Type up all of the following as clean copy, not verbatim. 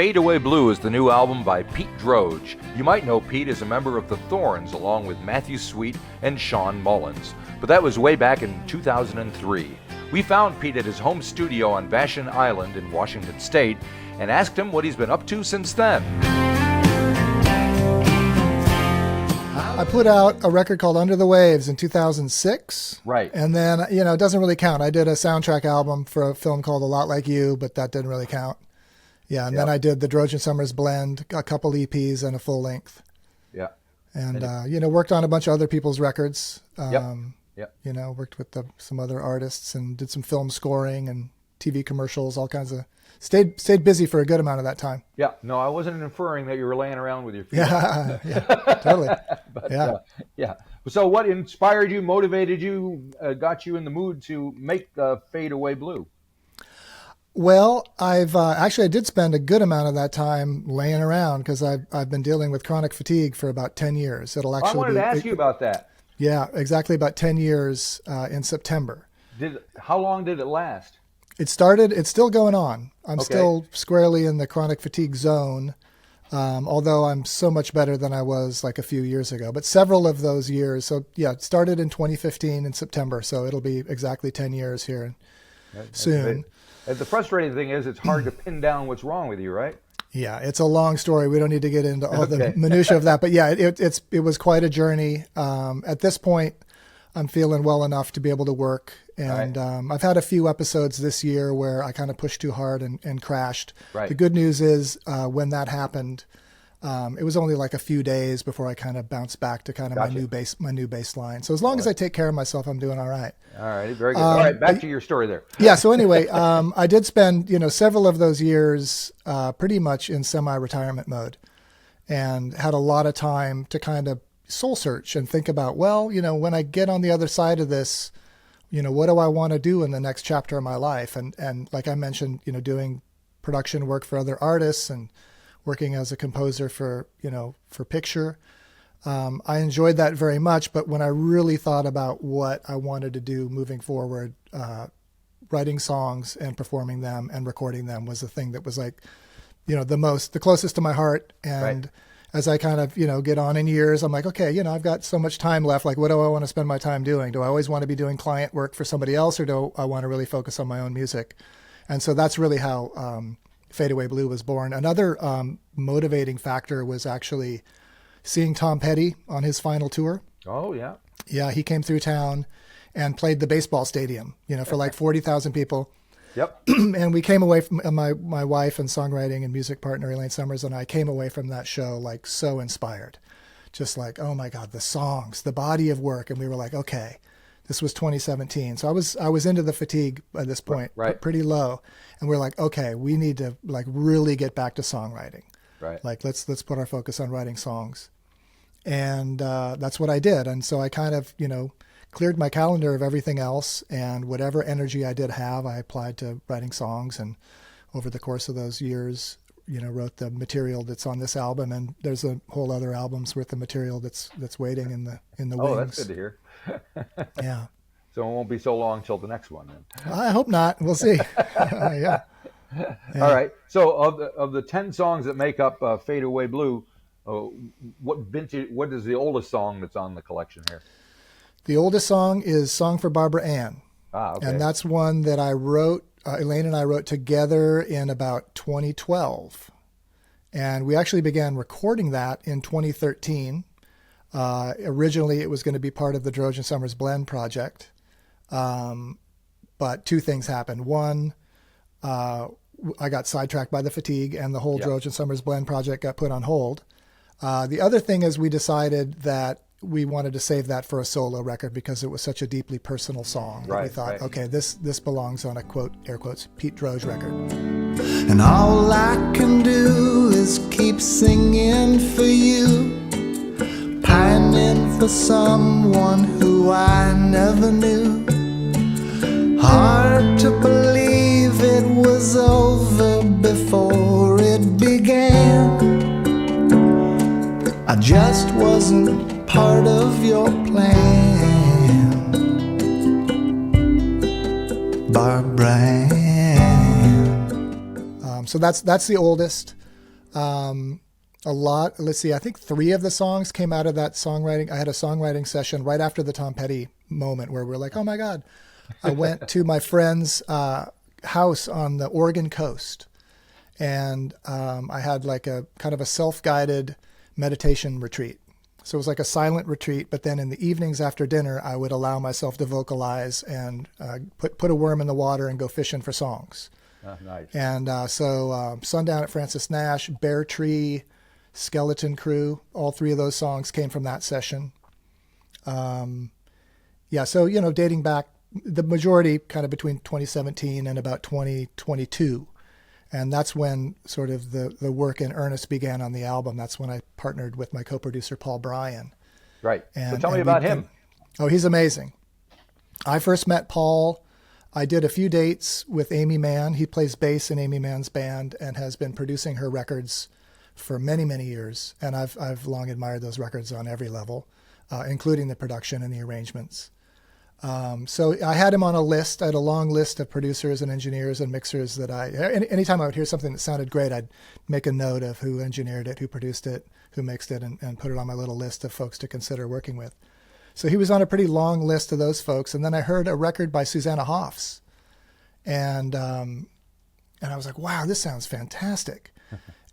Fade Away Blue is the new album by Pete Droge. You might know Pete as a member of the Thorns along with Matthew Sweet and Shaun Mullins, but that was way back in 2003. We found Pete at his home studio on Vashon Island in Washington State and asked him what he's been up to since then. I put out a record called Under the Waves in 2006. Right. And then, it doesn't really count. I did a soundtrack album for a film called A Lot Like You, but that didn't really count. Yeah, and then I did the Droge and Summers blend, a couple EPs and a full length. Yeah. And, worked on a bunch of other people's records. Yep. Worked with some other artists and did some film scoring and TV commercials, all kinds of... Stayed busy for a good amount of that time. Yeah, no, I wasn't inferring that you were laying around with your feet. Yeah, totally. But, yeah. So what inspired you, motivated you, got you in the mood to make Fade Away Blue? Well, I've I did spend a good amount of that time laying around because I've been dealing with chronic fatigue for about 10 years. I wanted to ask you about that. Yeah, exactly about 10 years in September. How long did it last? It's still going on. I'm still squarely in the chronic fatigue zone, although I'm so much better than I was like a few years ago. But several of those years, so yeah, it started in 2015 in September, so it'll be exactly 10 years here soon. The frustrating thing is it's hard to pin down what's wrong with you, right? Yeah, it's a long story. We don't need to get into all the minutia of that. But yeah, it was quite a journey. At this point, I'm feeling well enough to be able to work. And I've had a few episodes this year where I kind of pushed too hard and crashed. Right. The good news is when that happened, it was only like a few days before I kind of bounced back to kind of my new baseline. So as long as I take care of myself, I'm doing all right. All right, very good. All right, back to your story there. Yeah. So anyway, I did spend several of those years pretty much in semi-retirement mode, and had a lot of time to kind of soul search and think about, when I get on the other side of this, what do I want to do in the next chapter of my life? And like I mentioned, doing production work for other artists and working as a composer for picture. I enjoyed that very much, but when I really thought about what I wanted to do moving forward, writing songs and performing them and recording them was the thing that was like, the closest to my heart. And as I kind of, get on in years, I'm like, okay, I've got so much time left. Like, what do I want to spend my time doing? Do I always want to be doing client work for somebody else, or do I want to really focus on my own music? And so that's really how Fade Away Blue was born. Another motivating factor was actually seeing Tom Petty on his final tour. Oh, yeah. Yeah, he came through town and played the baseball stadium, for like 40,000 people. Yep. And we came away from my wife and songwriting and music partner, Elaine Summers, and I came away from that show like so inspired. Just like, oh my God, the songs, the body of work. And we were like, okay, this was 2017. So I was into the fatigue at this point, right. Pretty low. And we're like, okay, we need to like really get back to songwriting. Right. Like, let's put our focus on writing songs. And that's what I did. And so I kind of, cleared my calendar of everything else, and whatever energy I did have, I applied to writing songs. And over the course of those years, wrote the material that's on this album, and there's a whole other album's worth of material that's waiting in the wings. Oh, that's good to hear. Yeah. So it won't be so long till the next one then. I hope not. We'll see. Yeah. All right. So of the 10 songs that make up Fade Away Blue, what is the oldest song that's on the collection here? The oldest song is Song for Barbara Ann. Okay. And that's one that I wrote, Elaine and I wrote together in about 2012. And we actually began recording that in 2013. Originally, it was going to be part of the Droge and Summers Blend project. But two things happened. One, I got sidetracked by the fatigue, and the whole Droge and Summers Blend project got put on hold. The other thing is we decided that we wanted to save that for a solo record because it was such a deeply personal song. Right, we thought, okay, this belongs on a quote, air quotes, Pete Droge record. And all I can do is keep singing for you, pining for someone who I never knew. Hard to believe it was over before it began. I just wasn't part of your plan, Barbara Ann. So that's the oldest. A lot. Let's see. I think 3 of the songs came out of that songwriting. I had a songwriting session right after the Tom Petty moment where we're like, oh my God. I went to my friend's house on the Oregon coast, and I had like a kind of a self-guided meditation retreat. So it was like a silent retreat, but then in the evenings after dinner, I would allow myself to vocalize and put a worm in the water and go fishing for songs. Nice. And so Sundown at Francis Nash, Bear Tree, Skeleton Crew, all 3 of those songs came from that session. Yeah, so, dating back, the majority kind of between 2017 and about 2022. And that's when sort of the work in earnest began on the album. That's when I partnered with my co-producer, Paul Bryan. Right. So tell me about him. Oh, he's amazing. I first met Paul. I did a few dates with Amy Mann. He plays bass in Amy Mann's band and has been producing her records for many, many years. And I've long admired those records on every level, including the production and the arrangements. So I had him on a list. I had a long list of producers and engineers and mixers that anytime I would hear something that sounded great, I'd make a note of who engineered it, who produced it, who mixed it, and put it on my little list of folks to consider working with. So he was on a pretty long list of those folks. And then I heard a record by Susanna Hoffs. And I was like, wow, this sounds fantastic.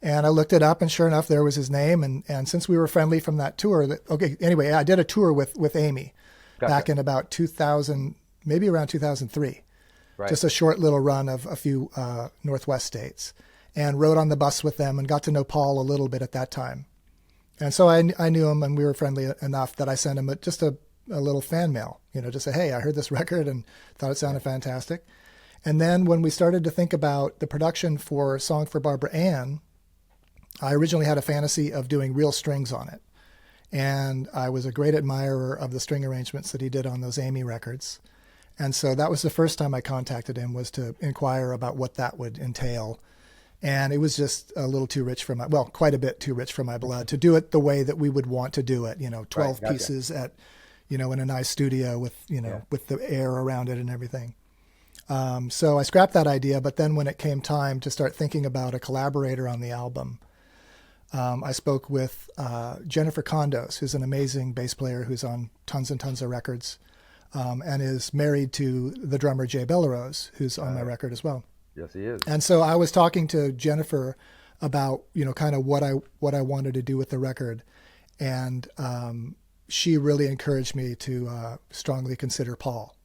And I looked it up, and sure enough, there was his name. And since we were friendly from that tour, anyway, I did a tour with Amy. Gotcha. Back in about 2000, maybe around 2003, right. Just a short little run of a few Northwest states, and rode on the bus with them and got to know Paul a little bit at that time. And so I knew him, and we were friendly enough that I sent him just a little fan mail, to say, hey, I heard this record and thought it sounded fantastic. And then when we started to think about the production for Song for Barbara Ann, I originally had a fantasy of doing real strings on it. And I was a great admirer of the string arrangements that he did on those Amy records. And so that was the first time I contacted him, was to inquire about what that would entail. And it was just a little too rich for quite a bit too rich for my blood to do it the way that we would want to do it, 12 right, pieces at, in a nice studio with, with the air around it and everything. So I scrapped that idea, but then when it came time to start thinking about a collaborator on the album, I spoke with Jennifer Condos, who's an amazing bass player who's on tons and tons of records, and is married to the drummer Jay Bellerose, who's on my record as well. Yes, he is. And so I was talking to Jennifer about, kind of what I wanted to do with the record, and she really encouraged me to strongly consider Paul.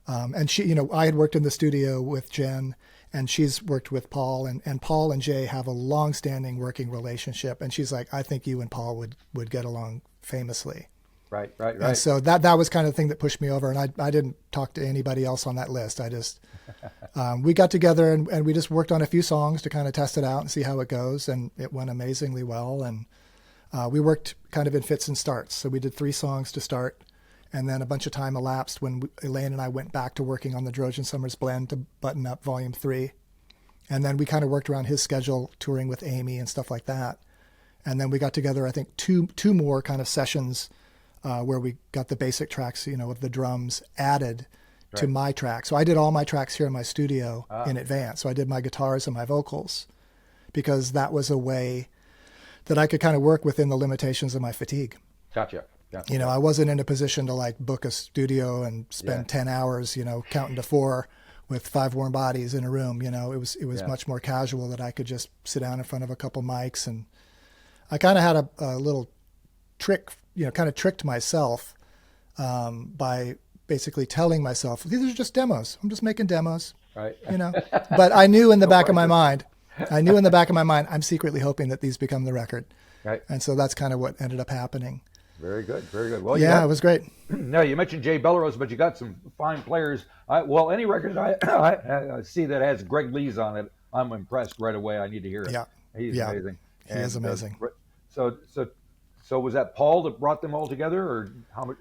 And she, I had worked in the studio with Jen, and she's worked with Paul, and Paul and Jay have a long-standing working relationship. And she's like, I think you and Paul would get along famously. Right. And so that was kind of the thing that pushed me over. And I didn't talk to anybody else on that list. I just, we got together and we just worked on a few songs to kind of test it out and see how it goes. And it went amazingly well. And we worked kind of in fits and starts. So we did 3 songs to start. And then a bunch of time elapsed when Elaine and I went back to working on the Droge and Summers blend to button up Volume 3. And then we kind of worked around his schedule, touring with Amy and stuff like that. And then we got together, I think, two more kind of sessions where we got the basic tracks, with the drums added to my track. So I did all my tracks here in my studio in advance. So I did my guitars and my vocals because that was a way that I could kind of work within the limitations of my fatigue. Gotcha. I wasn't in a position to book a studio and spend 10 hours, counting to 4 with 5 warm bodies in a room. It was much more casual that I could just sit down in front of a couple mics. And I kind of had a little trick, kind of tricked myself by basically telling myself, these are just demos. I'm just making demos, right? But I knew in the back of my mind, I'm secretly hoping that these become the record. Right. And so that's kind of what ended up happening. Very good. Well, it was great. Now, you mentioned Jay Bellerose, but you got some fine players. Any record I see that has Greg Lee's on it, I'm impressed right away. I need to hear it. Yeah. He's amazing. He is amazing. So was that Paul that brought them all together, or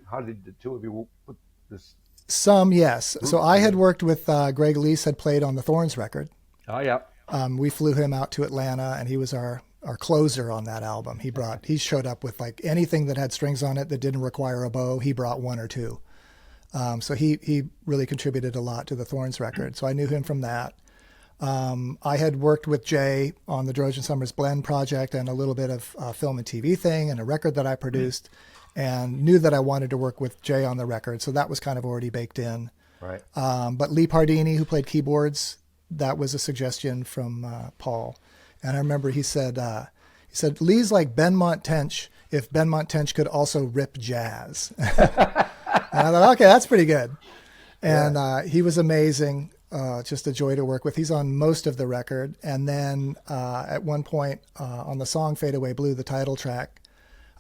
how did the two of you put this? Some, yes. So I had worked with Greg Leese, had played on the Thorns record. Oh, yeah. We flew him out to Atlanta, and he was our closer on that album. He showed up with anything that had strings on it that didn't require a bow. He brought 1 or 2. So he really contributed a lot to the Thorns record. So I knew him from that. I had worked with Jay on the Droge and Summers Blend project and a little bit of film and TV thing and a record that I produced, and knew that I wanted to work with Jay on the record. So that was kind of already baked in. Right. But Lee Pardini, who played keyboards, that was a suggestion from Paul. And I remember he said, Lee's like Benmont Tench if Benmont Tench could also rip jazz. And I thought, okay, that's pretty good. And he was amazing, just a joy to work with. He's on most of the record. And then at one point on the song Fade Away Blue, the title track,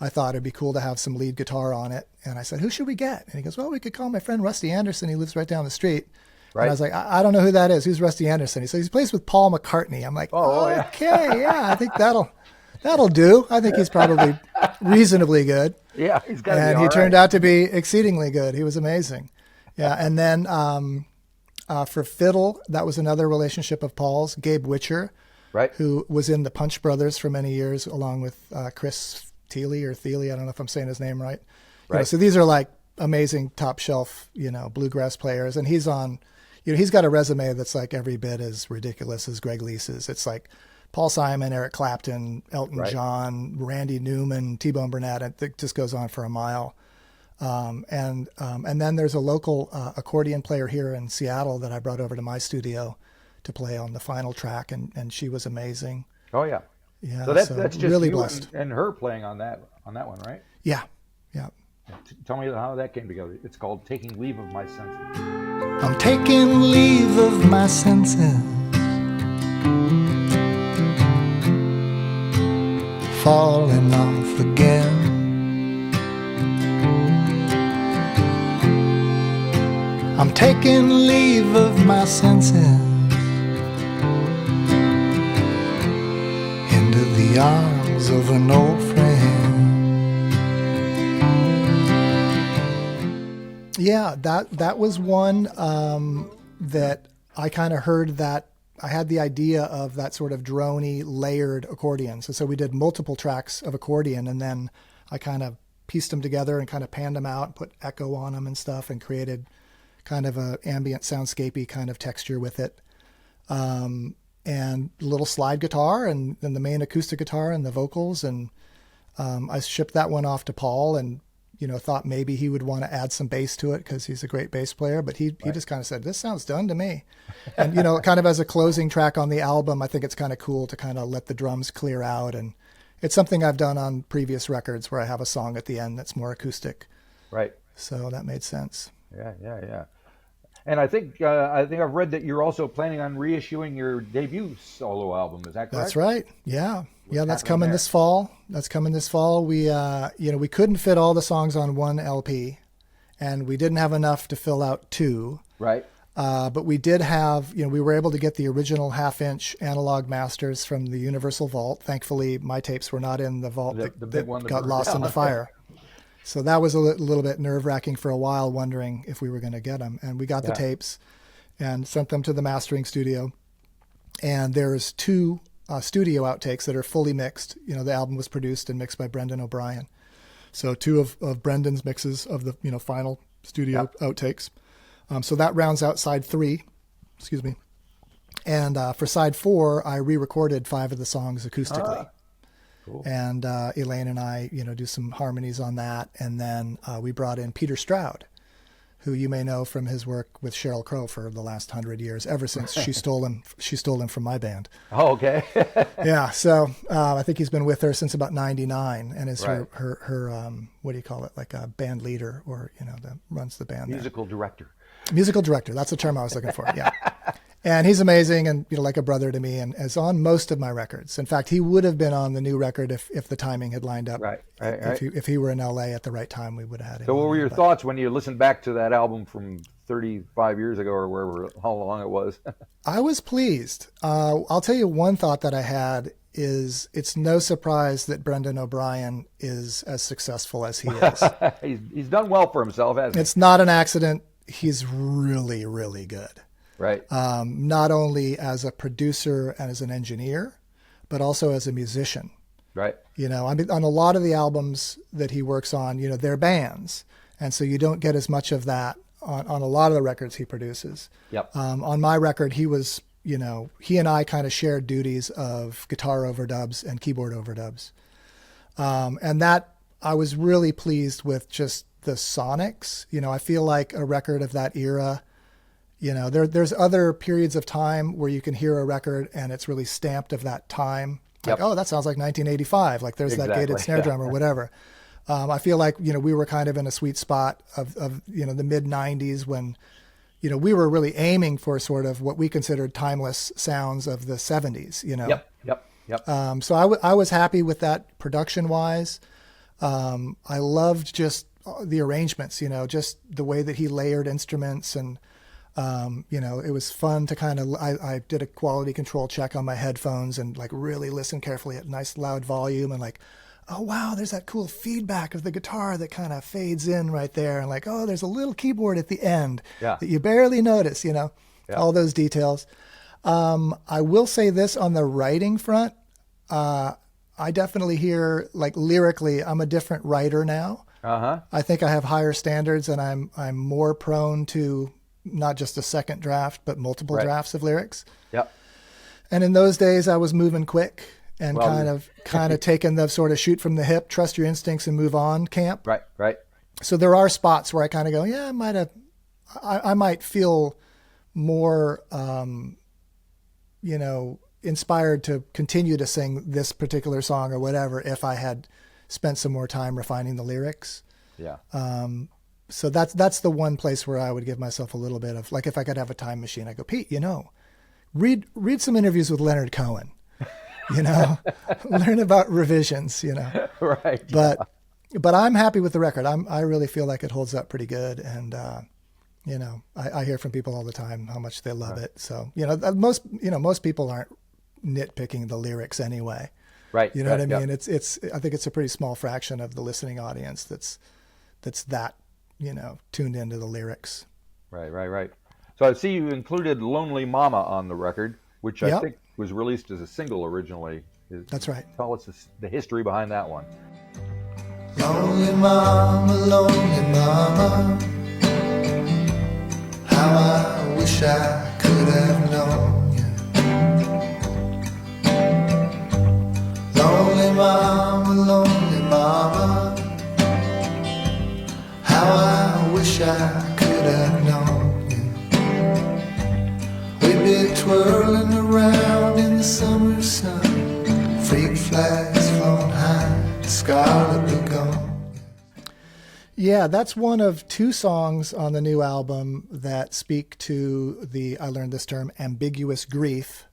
I thought it'd be cool to have some lead guitar on it. And I said, who should we get? And he goes, well, we could call my friend Rusty Anderson. He lives right down the street. Right. And I was like, I don't know who that is. Who's Rusty Anderson? He said, he plays with Paul McCartney. I'm like, okay, yeah, I think that'll do. I think he's probably reasonably good. Yeah, he's got to be And all he right. turned out to be exceedingly good. He was amazing. Yeah, and then for fiddle, that was another relationship of Paul's, Gabe Witcher, Right. who was in the Punch Brothers for many years, along with Chris Thiele or Thiele. I don't know if I'm saying his name right. You know, so these are like amazing top shelf, bluegrass players. And he's on, he's got a resume that's like every bit as ridiculous as Greg Leese's. It's like Paul Simon, Eric Clapton, Elton John, Randy Newman, T-Bone Burnett. It just goes on for a mile. And then there's a local accordion player here in Seattle that I brought over to my studio to play on the final track, and she was amazing. Oh yeah. Yeah. So that's just really you blessed. and her playing on that one, right? Yeah. Yeah. Tell me how that came together. It's called Taking Leave of My Senses. I'm taking leave of my senses, falling off again. I'm taking leave of my senses into the arms of an old friend. Yeah, that was one that I kind of heard that I had the idea of that sort of droney layered accordion. So we did multiple tracks of accordion, and then I kind of pieced them together and kind of panned them out, put echo on them and stuff, and created kind of a ambient soundscapey kind of texture with it. And a little slide guitar and then the main acoustic guitar and the vocals. And I shipped that one off to Paul and, thought maybe he would want to add some bass to it because he's a great bass player. But he just kind of said, this sounds done to me. And, kind of as a closing track on the album, I think it's kind of cool to kind of let the drums clear out. And it's something I've done on previous records where I have a song at the end that's more acoustic. Right. So that made sense. Yeah. And I think I've read that you're also planning on reissuing your debut solo album. Is that correct? That's right. Yeah. That's coming there? this fall. We we couldn't fit all the songs on one LP, and we didn't have enough to fill out two. Right. But we did have, we were able to get the original 1/2-inch analog masters from the Universal Vault. Thankfully, my tapes were not in the vault The big one that got burned lost in down. the fire. So that was a little bit nerve-wracking for a while, wondering if we were going to get them. And we got the tapes and sent them to the mastering studio. And there's two studio outtakes that are fully mixed. The album was produced and mixed by Brendan O'Brien. So two of Brendan's mixes of the final studio outtakes. So that rounds out side 3. Excuse me. And for side 4, I re-recorded 5 of the songs acoustically. Cool. And Elaine and I, do some harmonies on that. And then we brought in Peter Stroud, who you may know from his work with Sheryl Crow for the last 100 years, ever since she stole him from my band. Oh, okay. Yeah. So I think he's been with her since about 99 and is her what do you call it? Like a band leader or, that runs the band. Musical director. Musical director. That's the term I was looking for. Yeah. And he's amazing and, like a brother to me and is on most of my records. In fact, he would have been on the new record if the timing had lined up. Right. If he were in LA at the right time, we would have had him. So what were your thoughts when you listened back to that album from 35 years ago or wherever, how long it was? I was pleased. I'll tell you one thought that I had is it's no surprise that Brendan O'Brien is as successful as he is. He's done well for himself, hasn't he? It's not an accident. He's really, really good. Right. Not only as a producer and as an engineer, but also as a musician. Right. I mean, on a lot of the albums that he works on, they're bands. And so you don't get as much of that on a lot of the records he produces. Yep. On my record, he was he and I kind of shared duties of guitar overdubs and keyboard overdubs. And that I was really pleased with just the sonics. I feel like a record of that era, there's other periods of time where you can hear a record and it's really stamped of that time. Like, oh, that sounds like 1985. Like there's that gated snare drum or whatever. I feel like, we were kind of in a sweet spot of the mid 90s when, we were really aiming for sort of what we considered timeless sounds of the 70s, Yep. So I was happy with that production wise. I loved just the arrangements, just the way that he layered instruments and, it was fun to kind of, I did a quality control check on my headphones and like really listen carefully at nice loud volume and like, oh, wow, there's that cool feedback of the guitar that kind of fades in right there. And like, oh, there's a little keyboard at the end that you barely notice, all those details. I will say this on the writing front. I definitely hear like lyrically, I'm a different writer now. I think I have higher standards and I'm more prone to not just a second draft, but multiple drafts of lyrics. Yep. And in those days I was moving quick and kind of taking the sort of shoot from the hip, trust your instincts and move on camp. Right. So there are spots where I kind of go, yeah, I might feel more, inspired to continue to sing this particular song or whatever if I had spent some more time refining the lyrics. Yeah. So that's the one place where I would give myself a little bit of, like, if I could have a time machine, I go, Pete, read some interviews with Leonard Cohen, learn about revisions, Right. But I'm happy with the record. I really feel like it holds up pretty good. And, I hear from people all the time how much they love it. So, most people aren't nitpicking the lyrics anyway. Right. You know what I mean? It's I think it's a pretty small fraction of the listening audience that's tuned into the lyrics. Right. So I see you included Lonely Mama on the record, which I think was released as a single originally. That's right. Tell us the history behind that one. Lonely mama, how I wish I could have known you. Lonely mama, how I wish I could have known you. We'd be twirling around in the summer sun, freak flags flown high, scarlet begun. Yeah, that's one of two songs on the new album that speak to I learned this term, ambiguous grief,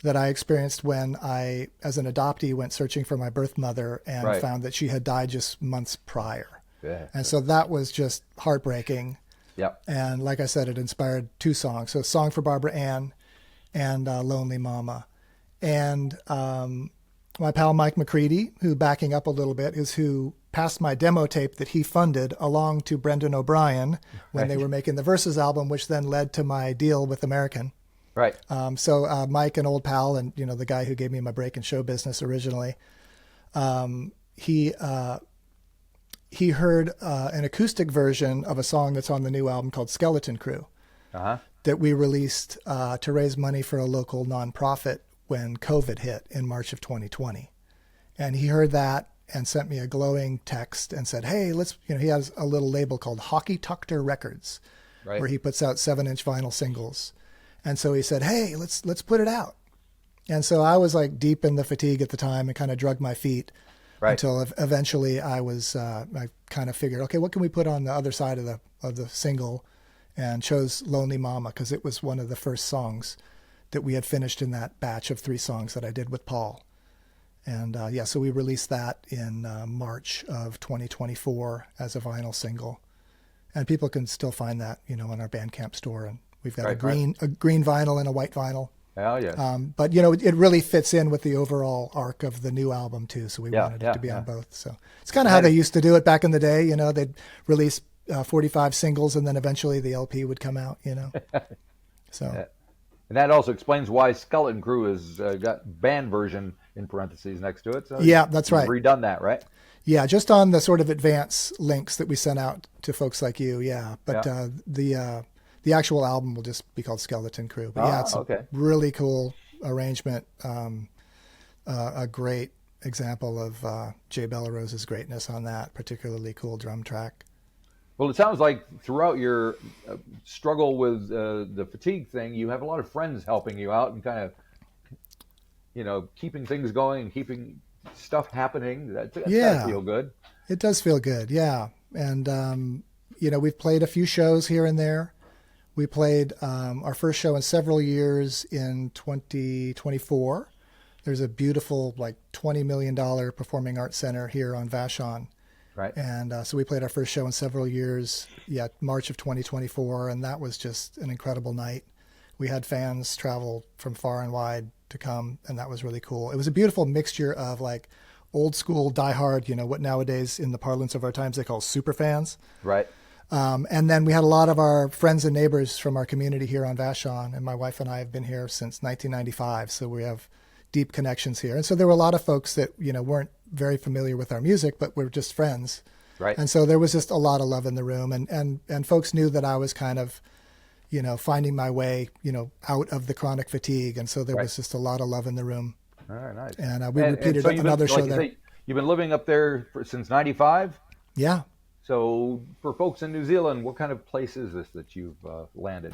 that I experienced when I, as an adoptee, went searching for my birth mother and found that she had died just months prior. Yeah. And so that was just heartbreaking. Yep. And like I said, it inspired two songs. So a song for Barbara Ann and Lonely Mama. And my pal Mike McCready, who, backing up a little bit, is who passed my demo tape that he funded along to Brendan O'Brien when they were making the Versus album, which then led to my deal with American. Right. So Mike, an old pal, and the guy who gave me my break in show business originally, he heard an acoustic version of a song that's on the new album called Skeleton Crew that we released to raise money for a local nonprofit when COVID hit in March of 2020. And he heard that and sent me a glowing text and said, hey, he has a little label called Hockey Tucker Records, where he puts out 7-inch vinyl singles. And so he said, hey, let's put it out. And so I was like deep in the fatigue at the time and kind of drugged my feet until eventually I kind of figured, okay, what can we put on the other side of the single, and chose Lonely Mama because it was one of the first songs that we had finished in that batch of 3 songs that I did with Paul. And so we released that in March of 2024 as a vinyl single. And people can still find that, on our Bandcamp store. And we've got a green vinyl and a white vinyl. Oh, yeah. But, it really fits in with the overall arc of the new album, too. So we wanted it to be on both. So it's kind of how they used to do it back in the day. They'd release 45 singles and then eventually the LP would come out, So. And that also explains why Skeleton Crew has got band version in parentheses next to it. So yeah, that's right. Redone that, right? Yeah, just on the sort of advance links that we sent out to folks like you. Yeah, but the The actual album will just be called Skeleton Crew. But yeah, it's a really cool arrangement. A great example of Jay Bellarose's greatness on that particularly cool drum track. Well, it sounds like throughout your struggle with the fatigue thing, you have a lot of friends helping you out and kind of, keeping things going and keeping stuff happening. That does feel good. It does feel good, yeah. And, we've played a few shows here and there. We played our first show in several years in 2024. There's a beautiful, $20 million performing arts center here on Vashon. Right. And so we played our first show in several years, March of 2024, and that was just an incredible night. We had fans travel from far and wide to come, and that was really cool. It was a beautiful mixture of old school diehard, what nowadays in the parlance of our times they call super fans. Right. And then we had a lot of our friends and neighbors from our community here on Vashon, and my wife and I have been here since 1995, so we have deep connections here. And so there were a lot of folks that, weren't very familiar with our music, but were just friends. Right. And so there was just a lot of love in the room, and folks knew that I was kind of, finding my way, out of the chronic fatigue. And so there was just a lot of love in the room. All right, nice. And we repeated another show there. You've been living up there since 95? Yeah. So for folks in New Zealand, what kind of place is this that you've landed?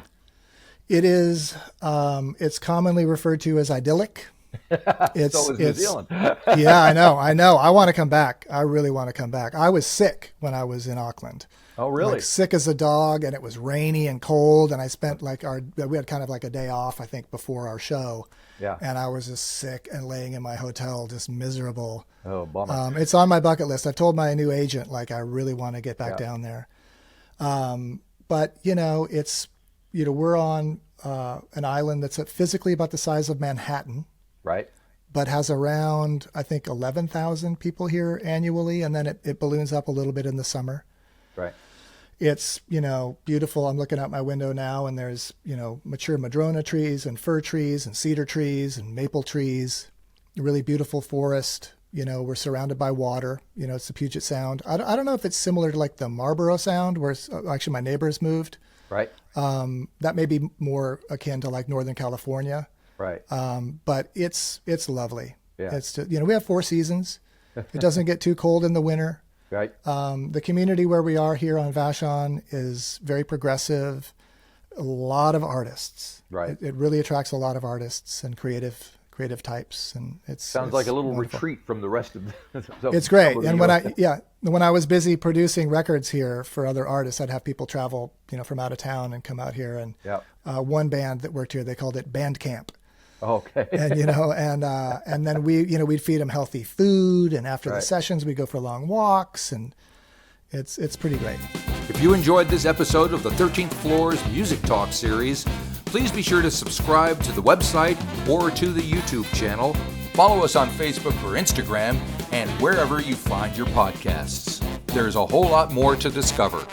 It is, it's commonly referred to as idyllic. So is New Zealand. Yeah, I know. I want to come back. I really want to come back. I was sick when I was in Auckland. Oh, really? Sick as a dog, and it was rainy and cold, and I spent we had kind of a day off, I think, before our show. Yeah. And I was just sick and laying in my hotel, just miserable. Oh, bummer. It's on my bucket list. I told my new agent, I really want to get back down there. But, it's, we're on an island that's physically about the size of Manhattan. Right. But has around, I think, 11,000 people here annually, and then it balloons up a little bit in the summer. Right. It's, beautiful. I'm looking out my window now, and there's, mature madrona trees and fir trees and cedar trees and maple trees, a really beautiful forest. We're surrounded by water. It's the Puget Sound. I don't know if it's similar to the Marlborough Sound, where actually my neighbors moved. Right. That may be more akin to Northern California. Right. But it's lovely. Yeah. It's we have 4 seasons. It doesn't get too cold in the winter. Right. The community where we are here on Vashon is very progressive. A lot of artists. Right. It really attracts a lot of artists and creative types, and sounds like a little wonderful retreat from the rest of the. It's great. And when I was busy producing records here for other artists, I'd have people travel, from out of town and come out here. And one band that worked here, they called it Band Camp. Okay. And and then we'd feed them healthy food, and after the sessions we'd go for long walks, and it's pretty great. If you enjoyed this episode of the 13th Floor's Music Talk series, please be sure to subscribe to the website or to the YouTube channel. Follow us on Facebook or Instagram, and wherever you find your podcasts. There's a whole lot more to discover.